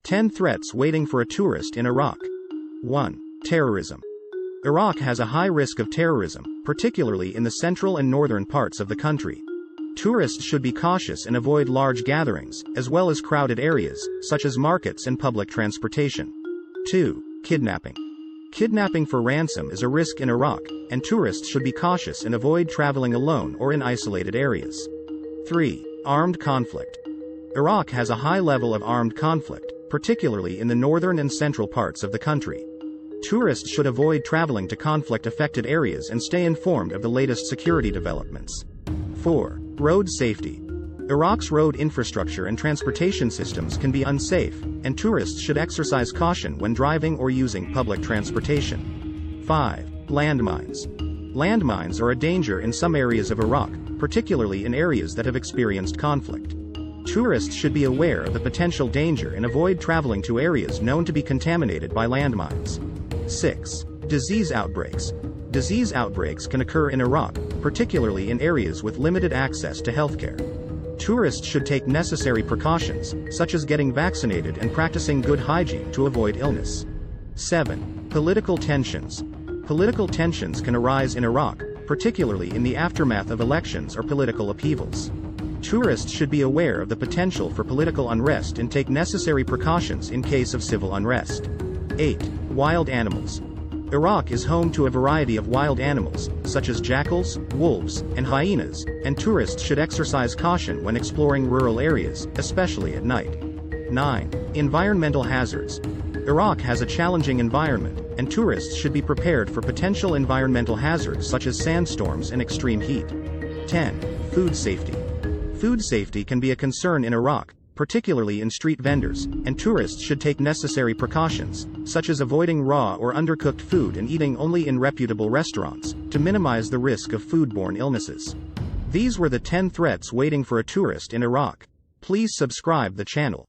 10 threats waiting for a tourist in Iraq. 1. Terrorism. Iraq has a high risk of terrorism, particularly in the central and northern parts of the country. Tourists should be cautious and avoid large gatherings, as well as crowded areas, such as markets and public transportation. 2. Kidnapping. Kidnapping for ransom is a risk in Iraq, and tourists should be cautious and avoid traveling alone or in isolated areas. 3. Armed conflict. Iraq has a high level of armed conflict, particularly in the northern and central parts of the country. Tourists should avoid traveling to conflict-affected areas and stay informed of the latest security developments. 4. Road safety. Iraq's road infrastructure and transportation systems can be unsafe, and tourists should exercise caution when driving or using public transportation. 5. Landmines. Landmines are a danger in some areas of Iraq, particularly in areas that have experienced conflict. Tourists should be aware of the potential danger and avoid traveling to areas known to be contaminated by landmines. 6. Disease outbreaks. Disease outbreaks can occur in Iraq, particularly in areas with limited access to healthcare. Tourists should take necessary precautions, such as getting vaccinated and practicing good hygiene to avoid illness. 7. Political tensions. Political tensions can arise in Iraq, particularly in the aftermath of elections or political upheavals. Tourists should be aware of the potential for political unrest and take necessary precautions in case of civil unrest. 8. Wild animals. Iraq is home to a variety of wild animals, such as jackals, wolves, and hyenas, and tourists should exercise caution when exploring rural areas, especially at night. 9. Environmental hazards. Iraq has a challenging environment, and tourists should be prepared for potential environmental hazards such as sandstorms and extreme heat. 10. Food safety. Food safety can be a concern in Iraq, particularly in street vendors, and tourists should take necessary precautions, such as avoiding raw or undercooked food and eating only in reputable restaurants, to minimize the risk of foodborne illnesses. These were the 10 threats waiting for a tourist in Iraq. Please subscribe the channel.